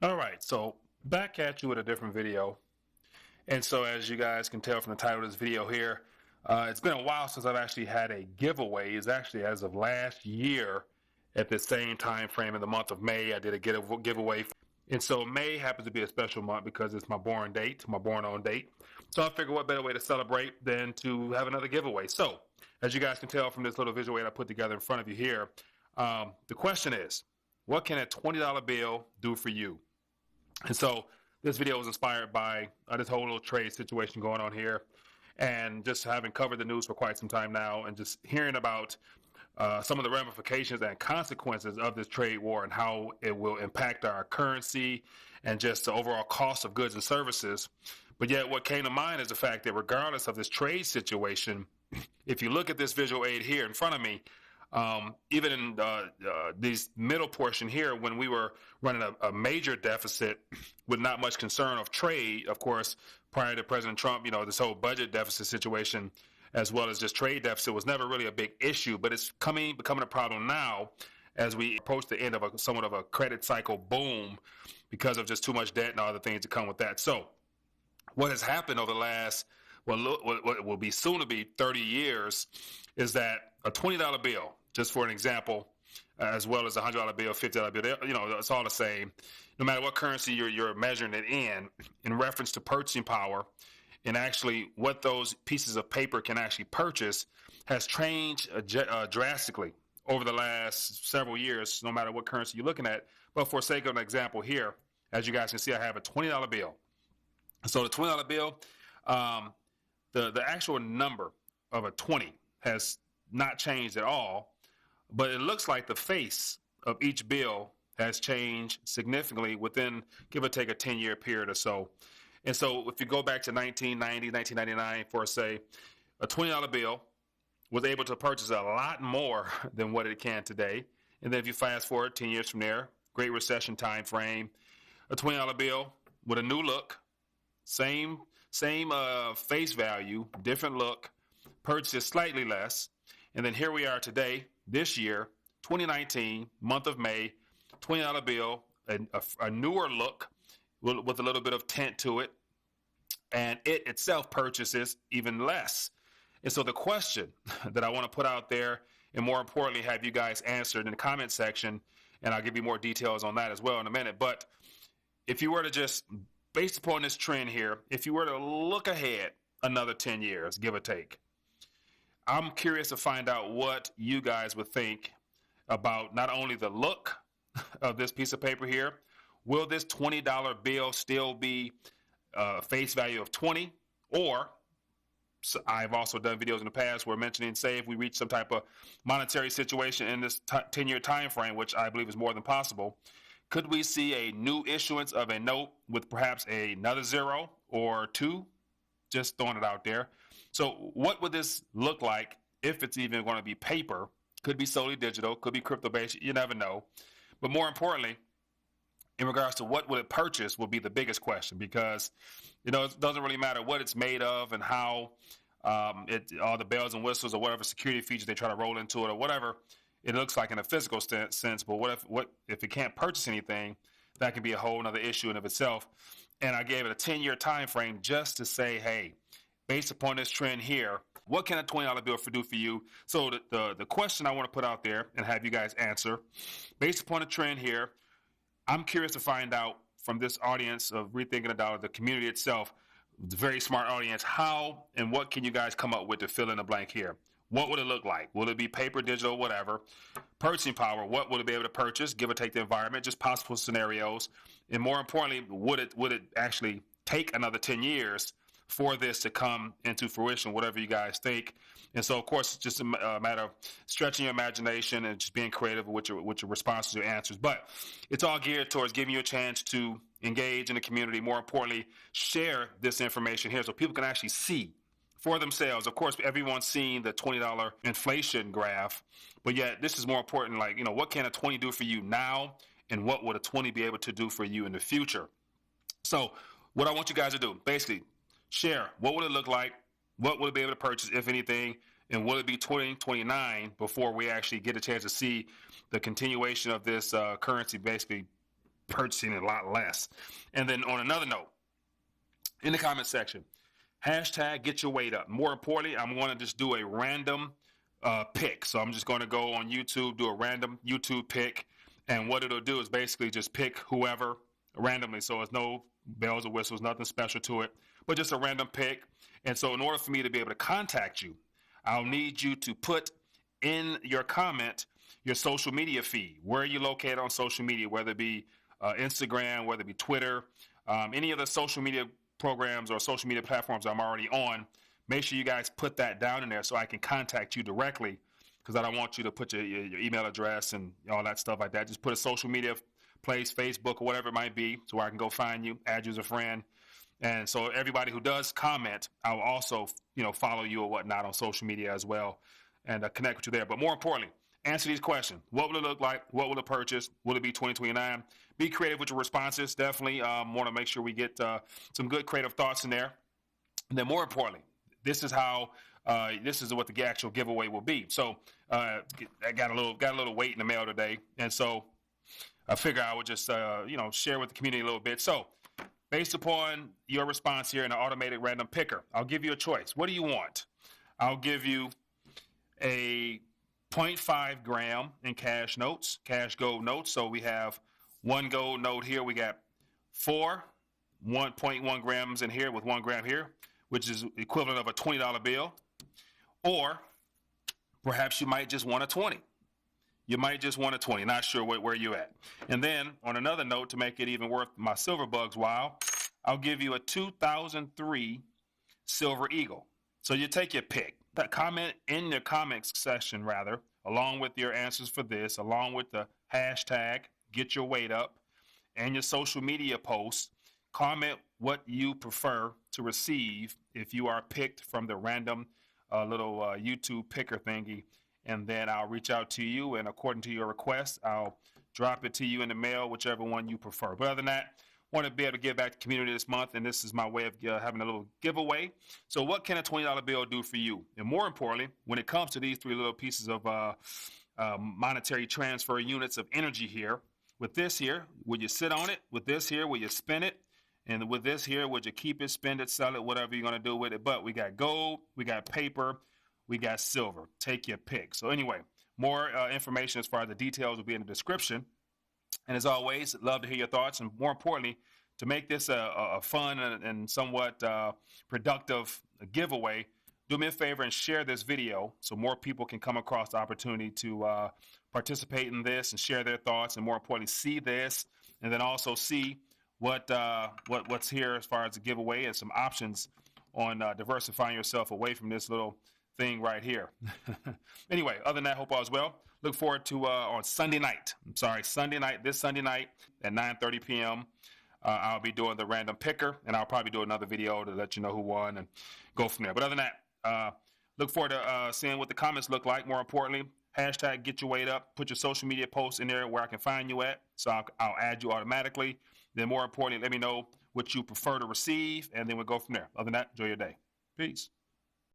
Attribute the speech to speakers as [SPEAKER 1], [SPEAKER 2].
[SPEAKER 1] All right, so back at you with a different video. And so as you guys can tell from the title of this video here, it's been a while since I've actually had a giveaway. It's actually as of last year at the same time frame in the month of May, I did a giveaway. And so May happens to be a special month because it's my born date, my born on date. So I figured what better way to celebrate than to have another giveaway. So as you guys can tell from this little visual aid I put together in front of you here, the question is, what can a $20 bill do for you? And so this video was inspired by this whole little trade situation going on here, and just having covered the news for quite some time now, and just hearing about some of the ramifications and consequences of this trade war and how it will impact our currency and just the overall cost of goods and services. But yet what came to mind is the fact that regardless of this trade situation, if you look at this visual aid here in front of me, even in these middle portion here, when we were running a major deficit with not much concern of trade, of course, prior to President Trump, this whole budget deficit situation, as well as just trade deficit, was never really a big issue. But it's becoming a problem now as we approach the end of somewhat of a credit cycle boom because of just too much debt and all the things that come with that. So what has happened over the last, what will be soon to be 30 years, is that a $20 bill, just for an example, as well as a $100 bill, $50 bill, it's all the same. No matter what currency you're measuring it in reference to purchasing power, and actually what those pieces of paper can actually purchase has changed drastically over the last several years, no matter what currency you're looking at. But for sake of an example here, as you guys can see, I have a $20 bill. So the $20 bill, the actual number of a 20 has not changed at all, but it looks like the face of each bill has changed significantly within, give or take, a 10-year period or so. And so if you go back to 1990, 1999, for say, a $20 bill was able to purchase a lot more than what it can today. And then if you fast forward 10 years from there, Great Recession time frame, a $20 bill with a new look, same face value, different look, purchases slightly less. And then here we are today, this year, 2019, month of May, $20 bill, a newer look with a little bit of tint to it, and it itself purchases even less. And so the question that I want to put out there, and more importantly, have you guys answered in the comment section, and I'll give you more details on that as well in a minute, but if you were to just, based upon this trend here, if you were to look ahead another 10 years, give or take, I'm curious to find out what you guys would think about not only the look of this piece of paper here. Will this $20 bill still be face value of 20? Or, so I've also done videos in the past where mentioning, say, if we reach some type of monetary situation in this 10-year time frame, which I believe is more than possible, could we see a new issuance of a note with perhaps another zero or two? Just throwing it out there. So what would this look like if it's even going to be paper? Could be solely digital, could be crypto-based, you never know. But more importantly, in regards to what would it purchase will be the biggest question, because it doesn't really matter what it's made of and how all the bells and whistles or whatever security features they try to roll into it or whatever it looks like in a physical sense. But what if it can't purchase anything? That can be a whole other issue in of itself. And I gave it a 10-year time frame just to say, hey, based upon this trend here, what can a $20 bill do for you? So the question I want to put out there and have you guys answer, based upon the trend here, I'm curious to find out from this audience of Rethinking the Dollar, the community itself, the very smart audience, how and what can you guys come up with to fill in the blank here? What would it look like? Will it be paper, digital, whatever? Purchasing power, what would it be able to purchase, give or take the environment, just possible scenarios. And more importantly, would it actually take another 10 years for this to come into fruition, whatever you guys think? And so, of course, it's just a matter of stretching your imagination and just being creative with your responses or answers. But it's all geared towards giving you a chance to engage in the community. More importantly, share this information here so people can actually see for themselves. Of course, everyone's seen the $20 inflation graph, but yet this is more important. Like, what can a 20 do for you now, and what would a 20 be able to do for you in the future? So what I want you guys to do, basically, share. What would it look like? What would it be able to purchase, if anything? And will it be 2029 before we actually get a chance to see the continuation of this currency basically purchasing a lot less. And then on another note, in the comment section, hashtag get your weight up. More importantly, I'm going to just do a random pick. So I'm just going to go on YouTube, do a random YouTube pick. And what it'll do is basically just pick whoever randomly. So there's no bells or whistles, nothing special to it, but just a random pick. And so in order for me to be able to contact you, I'll need you to put in your comment your social media feed. Where are you located on social media, whether it be Instagram, whether it be Twitter, any of the social media programs or social media platforms I'm already on. Make sure you guys put that down in there so I can contact you directly, because I don't want you to put your email address and all that stuff like that. Just put a social media place, Facebook or whatever it might be, so I can go find you, add you as a friend. And so everybody who does comment, I'll also follow you or whatnot on social media as well, and connect with you there. But more importantly, answer these questions. What will it look like? What will it purchase? Will it be 2029? Be creative with your responses. Definitely want to make sure we get some good creative thoughts in there. And then more importantly, this is how this is what the actual giveaway will be. So I got a little weight in the mail today, and so I figure I would just share with the community a little bit. So based upon your response here in an automated random picker, I'll give you a choice. What do you want? I'll give you a 0.5 gram in cash notes, CashGold notes. So we have one gold note here. We got 1.1 grams in here with 1 gram here, which is equivalent of a $20 bill. Or perhaps you might just want a 20. You might just want a 20. Not sure where you're at. And then on another note, to make it even worth my Silver Bugs while, I'll give you a 2003 Silver Eagle. So you take your pick. Comment in the comments section, rather, along with your answers for this, along with the hashtag get your weight up and your social media posts. Comment what you prefer to receive if you are picked from the random little YouTube picker thingy, and then I'll reach out to you, and according to your request, I'll drop it to you in the mail, whichever one you prefer. But other than that, want to be able to give back to the community this month, and this is my way of having a little giveaway. So what can a $20 bill do for you? And more importantly, when it comes to these three little pieces of monetary transfer units of energy here, with this here, would you sit on it? With this here, will you spin it? And with this here, would you keep it, spend it, sell it, whatever you're going to do with it? But we got gold, we got paper, we got silver. Take your pick. So anyway, more information as far as the details will be in the description. And as always, love to hear your thoughts. And more importantly, to make this a fun and somewhat productive giveaway, do me a favor and share this video so more people can come across the opportunity to participate in this and share their thoughts, and more importantly, see this, and then also see what's here as far as the giveaway and some options on diversifying yourself away from this little thing right here. Anyway, other than that, hope all is well. Look forward to on Sunday night. This Sunday night at 9:30 p.m. I'll be doing the random picker, and I'll probably do another video to let you know who won and go from there. But other than that, look forward to seeing what the comments look like. More importantly, hashtag get your weight up. Put your social media posts in there where I can find you at, so I'll add you automatically. Then more importantly, let me know what you prefer to receive, and then we'll go from there. Other than that, enjoy your day. Peace.